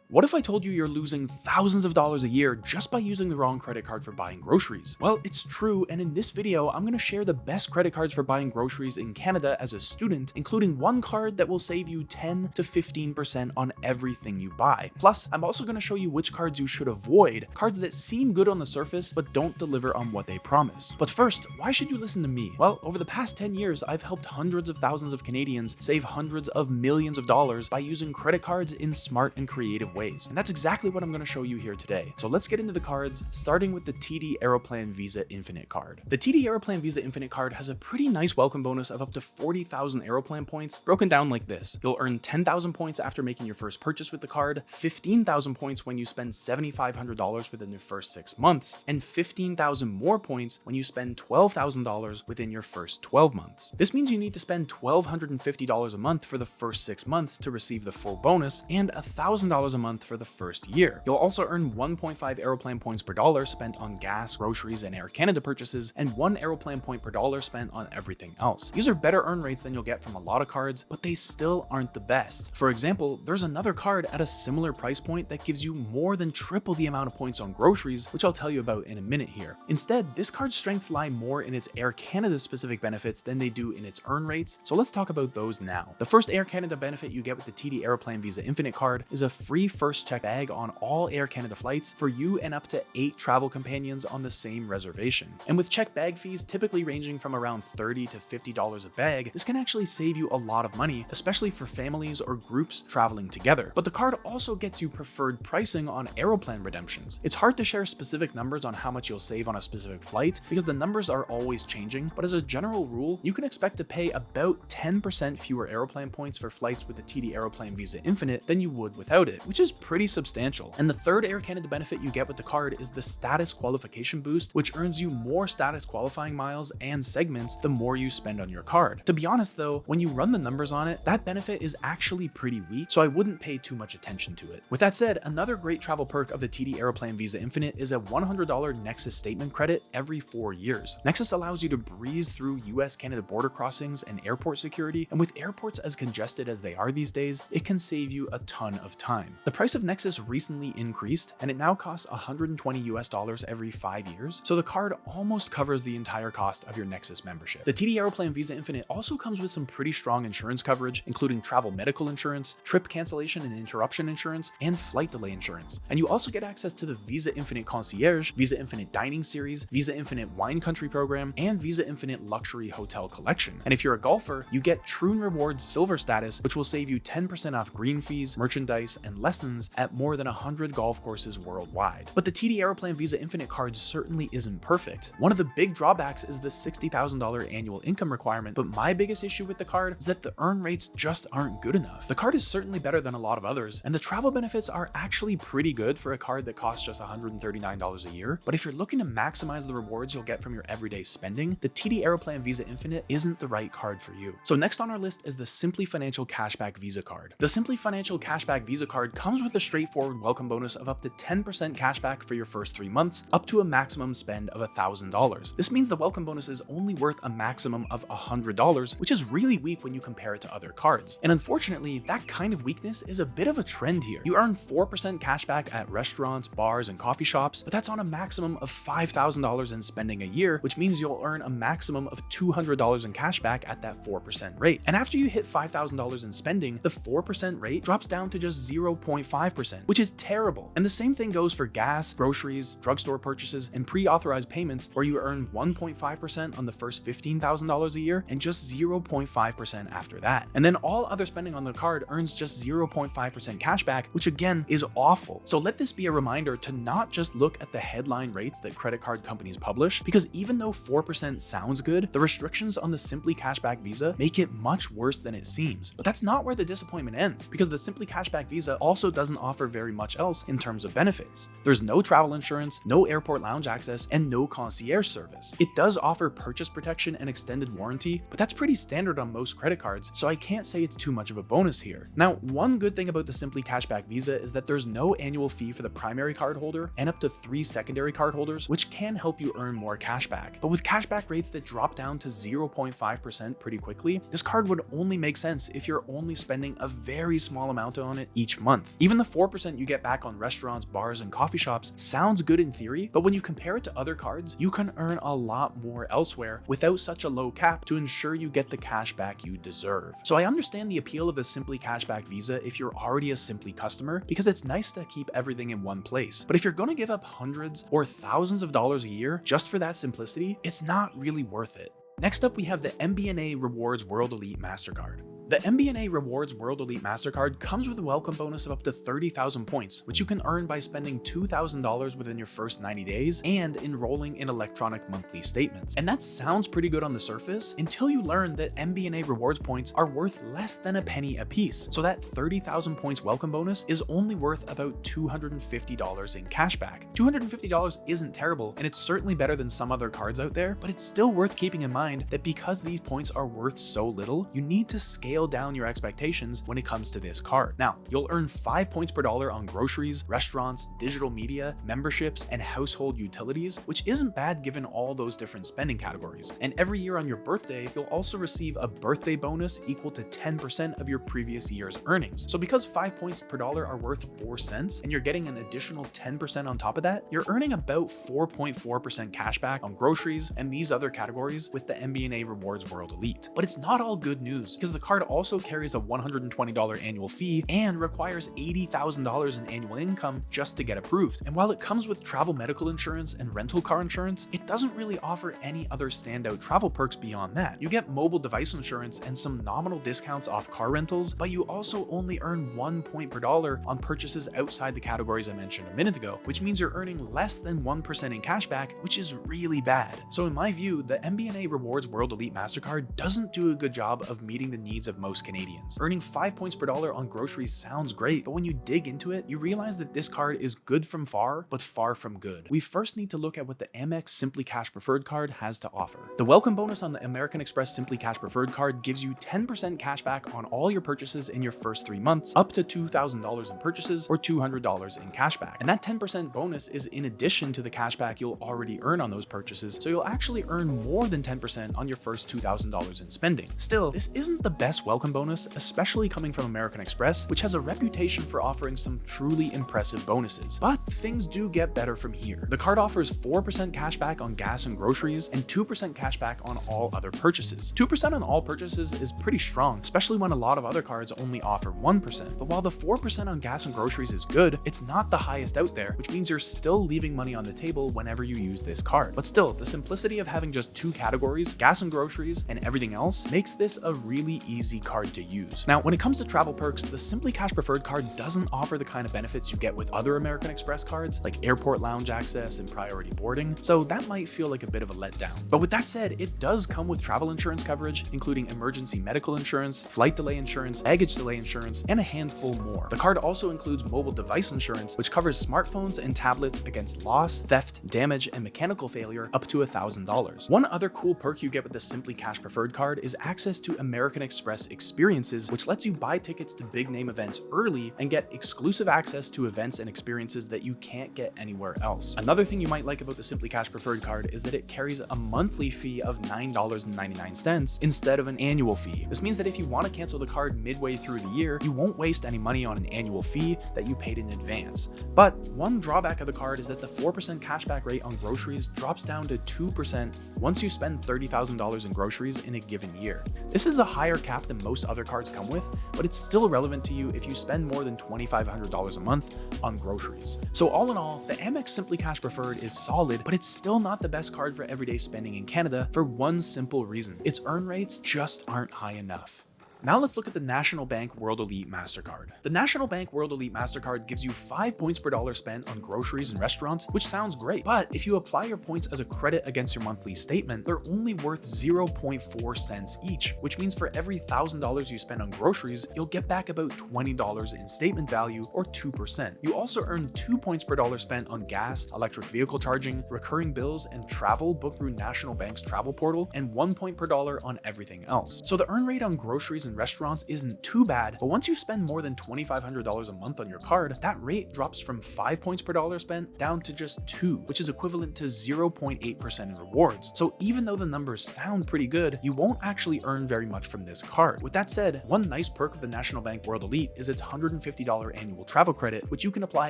What if I told you you're losing thousands of dollars a year just by using the wrong credit card for buying groceries? Well, it's true, and in this video, I'm going to share the best credit cards for buying groceries in Canada as a student, including one card that will save you 10 to 15% on everything you buy. Plus, I'm also going to show you which cards you should avoid, cards that seem good on the surface but don't deliver on what they promise. But first, why should you listen to me? Well, over the past 10 years, I've helped hundreds of thousands of Canadians save hundreds of millions of dollars by using credit cards in smart and creative ways. And that's exactly what I'm going to show you here today. So let's get into the cards, starting with the TD Aeroplan Visa Infinite card. The TD Aeroplan Visa Infinite card has a pretty nice welcome bonus of up to 40,000 Aeroplan points, broken down like this. You'll earn 10,000 points after making your first purchase with the card, 15,000 points when you spend $7,500 within your first 6 months, and 15,000 more points when you spend $12,000 within your first 12 months. This means you need to spend $1,250 a month for the first 6 months to receive the full bonus, and $1,000 a month for the first year. You'll also earn 1.5 Aeroplan points per dollar spent on gas, groceries, and Air Canada purchases, and 1 Aeroplan point per dollar spent on everything else. These are better earn rates than you'll get from a lot of cards, but they still aren't the best. For example, there's another card at a similar price point that gives you more than triple the amount of points on groceries, which I'll tell you about in a minute here. Instead, this card's strengths lie more in its Air Canada specific benefits than they do in its earn rates, so let's talk about those now. The first Air Canada benefit you get with the TD Aeroplan Visa Infinite card is a free first check bag on all Air Canada flights for you and up to 8 travel companions on the same reservation. And with check bag fees typically ranging from around $30 to $50 a bag, this can actually save you a lot of money, especially for families or groups traveling together. But the card also gets you preferred pricing on Aeroplan redemptions. It's hard to share specific numbers on how much you'll save on a specific flight because the numbers are always changing, but as a general rule, you can expect to pay about 10% fewer Aeroplan points for flights with the TD Aeroplan Visa Infinite than you would without it, which is pretty substantial. And the third Air Canada benefit you get with the card is the status qualification boost, which earns you more status qualifying miles and segments the more you spend on your card. To be honest though, when you run the numbers on it, that benefit is actually pretty weak, so I wouldn't pay too much attention to it. With that said, another great travel perk of the TD Aeroplan Visa Infinite is a $100 Nexus statement credit every 4 years. Nexus allows you to breeze through US-Canada border crossings and airport security, and with airports as congested as they are these days, it can save you a ton of time. The price of Nexus recently increased, and it now costs $120 every 5 years, so the card almost covers the entire cost of your Nexus membership. The TD Aeroplan Visa Infinite also comes with some pretty strong insurance coverage, including travel medical insurance, trip cancellation and interruption insurance, and flight delay insurance. And you also get access to the Visa Infinite Concierge, Visa Infinite Dining Series, Visa Infinite Wine Country Program, and Visa Infinite Luxury Hotel Collection. And if you're a golfer, you get Troon Rewards Silver status, which will save you 10% off green fees, merchandise, and lessons at more than 100 golf courses worldwide. But the TD Aeroplan Visa Infinite card certainly isn't perfect. One of the big drawbacks is the $60,000 annual income requirement, but my biggest issue with the card is that the earn rates just aren't good enough. The card is certainly better than a lot of others, and the travel benefits are actually pretty good for a card that costs just $139 a year, but if you're looking to maximize the rewards you'll get from your everyday spending, the TD Aeroplan Visa Infinite isn't the right card for you. So next on our list is the Simply Financial Cashback Visa card. The Simply Financial Cashback Visa card comes with a straightforward welcome bonus of up to 10% cashback for your first 3 months, up to a maximum spend of $1,000. This means the welcome bonus is only worth a maximum of $100, which is really weak when you compare it to other cards. And unfortunately, that kind of weakness is a bit of a trend here. You earn 4% cashback at restaurants, bars, and coffee shops, but that's on a maximum of $5,000 in spending a year, which means you'll earn a maximum of $200 in cashback at that 4% rate. And after you hit $5,000 in spending, the 4% rate drops down to just 0.5%, which is terrible. And the same thing goes for gas, groceries, drugstore purchases, and pre-authorized payments, where you earn 1.5% on the first $15,000 a year and just 0.5% after that. And then all other spending on the card earns just 0.5% cashback, which again is awful. So let this be a reminder to not just look at the headline rates that credit card companies publish, because even though 4% sounds good, the restrictions on the Simply Cashback Visa make it much worse than it seems. But that's not where the disappointment ends, because the Simply Cashback Visa also doesn't offer very much else in terms of benefits. There's no travel insurance, no airport lounge access, and no concierge service. It does offer purchase protection and extended warranty, but that's pretty standard on most credit cards, so I can't say it's too much of a bonus here. Now, one good thing about the Simply Cashback Visa is that there's no annual fee for the primary card holder and up to 3 secondary card holders, which can help you earn more cashback. But with cashback rates that drop down to 0.5% pretty quickly, this card would only make sense if you're only spending a very small amount on it each month. Even the 4% you get back on restaurants, bars, and coffee shops sounds good in theory, but when you compare it to other cards, you can earn a lot more elsewhere without such a low cap to ensure you get the cash back you deserve. So I understand the appeal of the Simply Cashback Visa if you're already a Simply customer, because it's nice to keep everything in one place. But if you're gonna give up hundreds or thousands of dollars a year just for that simplicity, it's not really worth it. Next up, we have the MBNA Rewards World Elite MasterCard. The MBNA Rewards World Elite MasterCard comes with a welcome bonus of up to 30,000 points, which you can earn by spending $2,000 within your first 90 days and enrolling in electronic monthly statements. And that sounds pretty good on the surface until you learn that MBNA rewards points are worth less than a penny a piece. So that 30,000 points welcome bonus is only worth about $250 in cashback. $250 isn't terrible, and it's certainly better than some other cards out there, but it's still worth keeping in mind that because these points are worth so little, you need to scale down your expectations when it comes to this card. Now, you'll earn 5 points per dollar on groceries, restaurants, digital media, memberships, and household utilities, which isn't bad given all those different spending categories. And every year on your birthday, you'll also receive a birthday bonus equal to 10% of your previous year's earnings. So because 5 points per dollar are worth 4 cents and you're getting an additional 10% on top of that, you're earning about 4.4% cash back on groceries and these other categories with the MBNA Rewards World Elite. But it's not all good news, because the card also carries a $120 annual fee and requires $80,000 in annual income just to get approved. And while it comes with travel medical insurance and rental car insurance, it doesn't really offer any other standout travel perks beyond that. You get mobile device insurance and some nominal discounts off car rentals, but you also only earn 1 point per dollar on purchases outside the categories I mentioned a minute ago, which means you're earning less than 1% in cashback, which is really bad. So in my view, the MBNA Rewards World Elite MasterCard doesn't do a good job of meeting the needs of most Canadians. Earning 5 points per dollar on groceries sounds great, but when you dig into it, you realize that this card is good from far, but far from good. We first need to look at what the Amex Simply Cash Preferred card has to offer. The welcome bonus on the American Express Simply Cash Preferred card gives you 10% cash back on all your purchases in your first 3 months, up to $2,000 in purchases or $200 in cash back. And that 10% bonus is in addition to the cash back you'll already earn on those purchases, so you'll actually earn more than 10% on your first $2,000 in spending. Still, this isn't the best welcome bonus, especially coming from American Express, which has a reputation for offering some truly impressive bonuses. But things do get better from here. The card offers 4% cash back on gas and groceries and 2% cash back on all other purchases. 2% on all purchases is pretty strong, especially when a lot of other cards only offer 1%. But while the 4% on gas and groceries is good, it's not the highest out there, which means you're still leaving money on the table whenever you use this card. But still, the simplicity of having just 2 categories, gas and groceries and everything else, makes this a really easy card to use. Now, when it comes to travel perks, the Simply Cash Preferred card doesn't offer the kind of benefits you get with other American Express cards, like airport lounge access and priority boarding, so that might feel like a bit of a letdown. But with that said, it does come with travel insurance coverage, including emergency medical insurance, flight delay insurance, baggage delay insurance, and a handful more. The card also includes mobile device insurance, which covers smartphones and tablets against loss, theft, damage, and mechanical failure up to $1,000. One other cool perk you get with the Simply Cash Preferred card is access to American Express Experiences, which lets you buy tickets to big name events early and get exclusive access to events and experiences that you can't get anywhere else. Another thing you might like about the Simply Cash Preferred card is that it carries a monthly fee of $9.99 instead of an annual fee. This means that if you want to cancel the card midway through the year, you won't waste any money on an annual fee that you paid in advance. But one drawback of the card is that the 4% cashback rate on groceries drops down to 2% once you spend $30,000 in groceries in a given year. This is a higher cap than most other cards come with, but it's still relevant to you if you spend more than $2,500 a month on groceries. So all in all, the Amex Simply Cash Preferred is solid, but it's still not the best card for everyday spending in Canada for one simple reason: its earn rates just aren't high enough. Now let's look at the National Bank World Elite MasterCard. The National Bank World Elite MasterCard gives you 5 points per dollar spent on groceries and restaurants, which sounds great. But if you apply your points as a credit against your monthly statement, they're only worth 0.4 cents each, which means for every $1,000 you spend on groceries, you'll get back about $20 in statement value, or 2%. You also earn 2 points per dollar spent on gas, electric vehicle charging, recurring bills, and travel booked through National Bank's travel portal, and 1 point per dollar on everything else. So the earn rate on groceries and restaurants isn't too bad, but once you spend more than $2,500 a month on your card, that rate drops from 5 points per dollar spent down to just 2, which is equivalent to 0.8% in rewards. So even though the numbers sound pretty good, you won't actually earn very much from this card. With that said, one nice perk of the National Bank World Elite is its $150 annual travel credit, which you can apply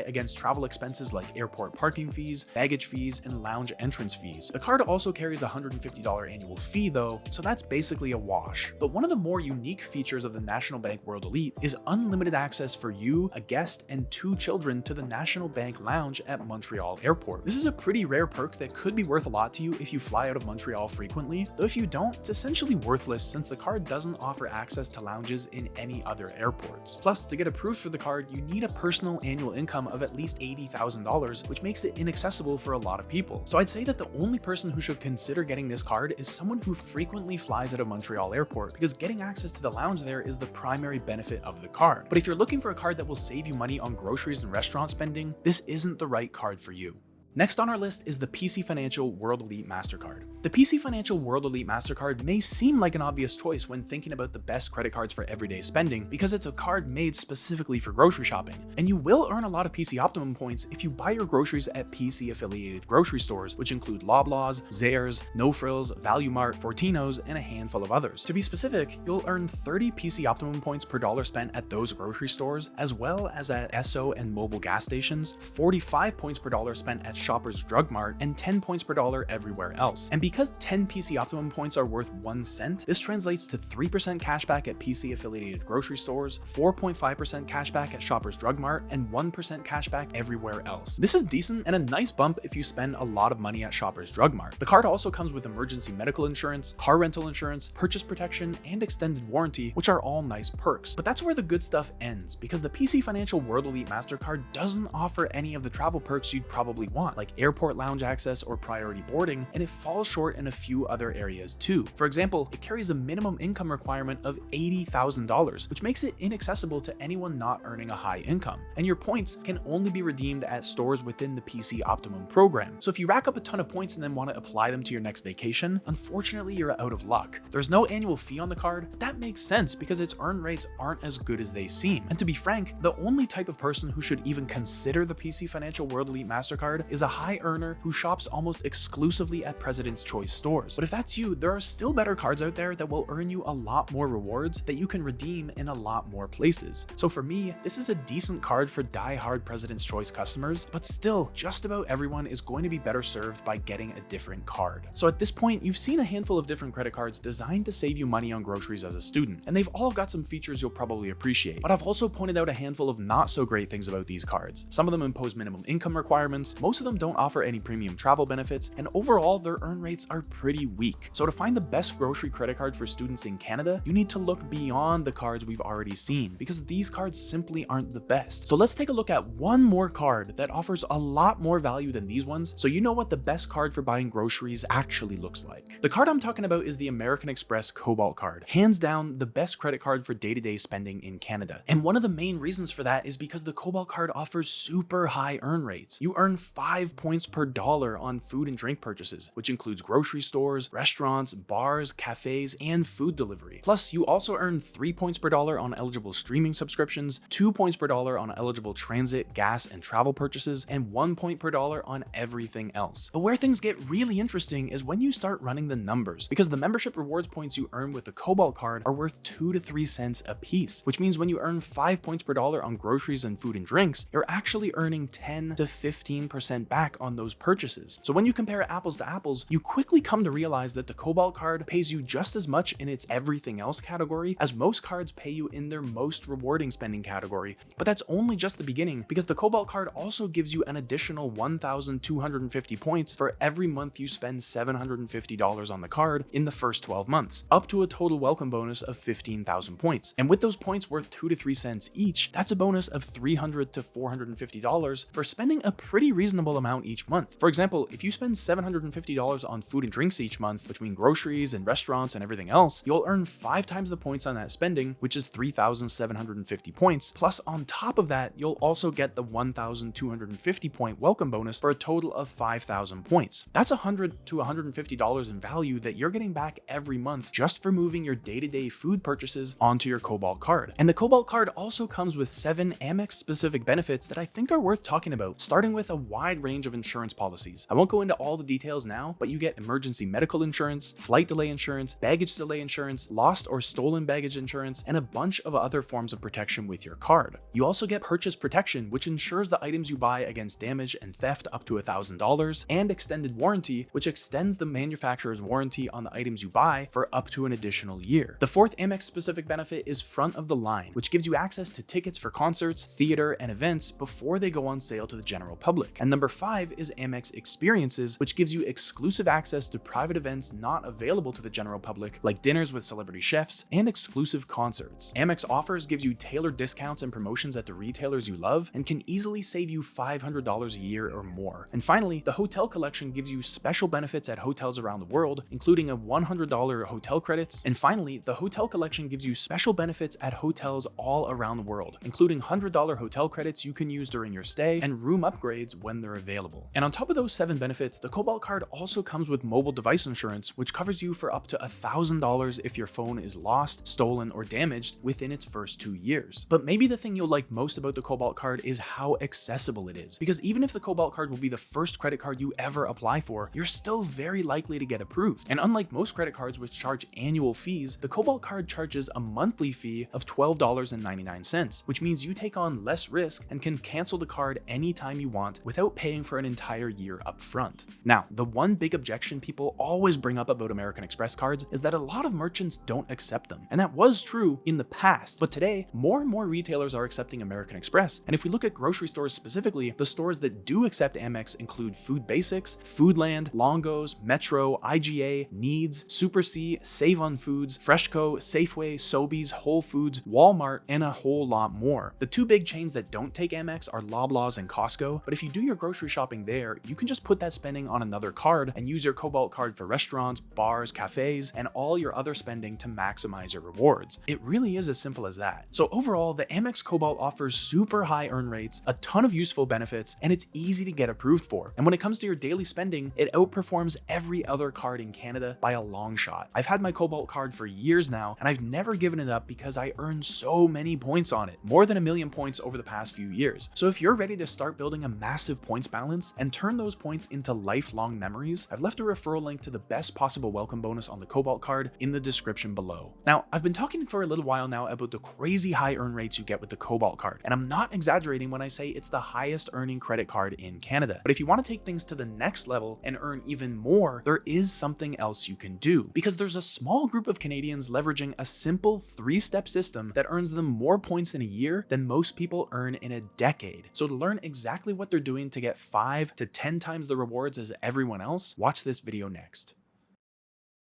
against travel expenses like airport parking fees, baggage fees, and lounge entrance fees. The card also carries a $150 annual fee though, so that's basically a wash. But one of the more unique features of the National Bank World Elite is unlimited access for you, a guest, and 2 children to the National Bank Lounge at Montreal Airport. This is a pretty rare perk that could be worth a lot to you if you fly out of Montreal frequently, though if you don't, it's essentially worthless since the card doesn't offer access to lounges in any other airports. Plus, to get approved for the card, you need a personal annual income of at least $80,000, which makes it inaccessible for a lot of people. So I'd say that the only person who should consider getting this card is someone who frequently flies out of Montreal Airport, because getting access to the lounge there is the primary benefit of the card. But if you're looking for a card that will save you money on groceries and restaurant spending, this isn't the right card for you. Next on our list is the PC Financial World Elite MasterCard. The PC Financial World Elite MasterCard may seem like an obvious choice when thinking about the best credit cards for everyday spending because it's a card made specifically for grocery shopping, and you will earn a lot of PC Optimum points if you buy your groceries at PC-affiliated grocery stores, which include Loblaws, Zehrs, No Frills, Value Mart, Fortino's, and a handful of others. To be specific, you'll earn 30 PC Optimum points per dollar spent at those grocery stores, as well as at Esso and mobile gas stations, 45 points per dollar spent at Shoppers Drug Mart, and 10 points per dollar everywhere else. And because 10 PC Optimum points are worth 1 cent, this translates to 3% cashback at PC affiliated grocery stores, 4.5% cashback at Shoppers Drug Mart, and 1% cashback everywhere else. This is decent and a nice bump if you spend a lot of money at Shoppers Drug Mart. The card also comes with emergency medical insurance, car rental insurance, purchase protection, and extended warranty, which are all nice perks. But that's where the good stuff ends, because the PC Financial World Elite MasterCard doesn't offer any of the travel perks you'd probably want, like airport lounge access or priority boarding, and it falls short in a few other areas too. For example, it carries a minimum income requirement of $80,000, which makes it inaccessible to anyone not earning a high income. And your points can only be redeemed at stores within the PC Optimum program. So if you rack up a ton of points and then want to apply them to your next vacation, unfortunately you're out of luck. There's no annual fee on the card, but that makes sense because its earn rates aren't as good as they seem. And to be frank, the only type of person who should even consider the PC Financial World Elite MasterCard is a high earner who shops almost exclusively at President's Choice stores. But if that's you, there are still better cards out there that will earn you a lot more rewards that you can redeem in a lot more places. So for me, this is a decent card for die-hard President's Choice customers, but still, just about everyone is going to be better served by getting a different card. So at this point, you've seen a handful of different credit cards designed to save you money on groceries as a student, and they've all got some features you'll probably appreciate. But I've also pointed out a handful of not so great things about these cards. Some of them impose minimum income requirements, most of them don't offer any premium travel benefits, and overall their earn rates are pretty weak. So to find the best grocery credit card for students in Canada, you need to look beyond the cards we've already seen, because these cards simply aren't the best. So let's take a look at one more card that offers a lot more value than these ones, so you know what the best card for buying groceries actually looks like. The card I'm talking about is the American Express Cobalt card, hands down the best credit card for day-to-day spending in Canada. And one of the main reasons for that is because the Cobalt card offers super high earn rates. You earn 5 points per dollar on food and drink purchases, which includes grocery stores, restaurants, bars, cafes, and food delivery. Plus, you also earn 3 points per dollar on eligible streaming subscriptions, 2 points per dollar on eligible transit, gas, and travel purchases, and 1 point per dollar on everything else. But where things get really interesting is when you start running the numbers, because the membership rewards points you earn with the Cobalt card are worth 2 to 3 cents a piece, which means when you earn 5 points per dollar on groceries and food and drinks, you're actually earning 10 to 15% back on those purchases. So when you compare apples to apples, you quickly come to realize that the Cobalt card pays you just as much in its everything else category as most cards pay you in their most rewarding spending category. But that's only just the beginning, because the Cobalt card also gives you an additional 1,250 points for every month you spend $750 on the card in the first 12 months, up to a total welcome bonus of 15,000 points. And with those points worth 2 to 3 cents each, that's a bonus of $300 to $450 for spending a pretty reasonable equal amount each month. For example, if you spend $750 on food and drinks each month between groceries and restaurants and everything else, you'll earn 5 times the points on that spending, which is 3,750 points. Plus, on top of that, you'll also get the 1,250 point welcome bonus for a total of 5,000 points. That's $100 to $150 in value that you're getting back every month just for moving your day-to-day food purchases onto your Cobalt card. And the Cobalt card also comes with 7 Amex-specific benefits that I think are worth talking about, starting with a wide range of insurance policies. I won't go into all the details now, but you get emergency medical insurance, flight delay insurance, baggage delay insurance, lost or stolen baggage insurance, and a bunch of other forms of protection with your card. You also get purchase protection, which ensures the items you buy against damage and theft up to $1,000, and extended warranty, which extends the manufacturer's warranty on the items you buy for up to an additional year. The fourth Amex-specific benefit is front of the line, which gives you access to tickets for concerts, theater, and events before they go on sale to the general public. And number 5 is Amex Experiences, which gives you exclusive access to private events not available to the general public, like dinners with celebrity chefs and exclusive concerts. Amex offers gives you tailored discounts and promotions at the retailers you love and can easily save you $500 a year or more. And finally, the Hotel Collection gives you special benefits at hotels around the world, including a $100 hotel credits. And finally, the Hotel Collection gives you special benefits at hotels all around the world, including $100 hotel credits you can use during your stay and room upgrades when they're available. And on top of those 7 benefits, the Cobalt card also comes with mobile device insurance, which covers you for up to $1,000 if your phone is lost, stolen, or damaged within its first 2 years. But maybe the thing you'll like most about the Cobalt card is how accessible it is, because even if the Cobalt card will be the first credit card you ever apply for, you're still very likely to get approved. And unlike most credit cards which charge annual fees, the Cobalt card charges a monthly fee of $12.99, which means you take on less risk and can cancel the card anytime you want without paying for an entire year up front. Now, the one big objection people always bring up about American Express cards is that a lot of merchants don't accept them. And that was true in the past, but today, more and more retailers are accepting American Express. And if we look at grocery stores specifically, the stores that do accept Amex include Food Basics, Foodland, Longo's, Metro, IGA, Needs, Super C, Save on Foods, Freshco, Safeway, Sobeys, Whole Foods, Walmart, and a whole lot more. The 2 big chains that don't take Amex are Loblaws and Costco, but if you do your grocery shopping there, you can just put that spending on another card and use your Cobalt card for restaurants, bars, cafes, and all your other spending to maximize your rewards. It really is as simple as that. So overall, the Amex Cobalt offers super high earn rates, a ton of useful benefits, and it's easy to get approved for. And when it comes to your daily spending, it outperforms every other card in Canada by a long shot. I've had my Cobalt card for years now, and I've never given it up because I earn so many points on it, more than 1 million points over the past few years. So if you're ready to start building a massive points balance and turn those points into lifelong memories, I've left a referral link to the best possible welcome bonus on the Cobalt card in the description below. Now, I've been talking for a little while now about the crazy high earn rates you get with the Cobalt card, and I'm not exaggerating when I say it's the highest earning credit card in Canada. But if you want to take things to the next level and earn even more, there is something else you can do, because there's a small group of Canadians leveraging a simple 3-step system that earns them more points in a year than most people earn in a decade. So to learn exactly what they're doing to get 5 to 10 times the rewards as everyone else, watch this video next.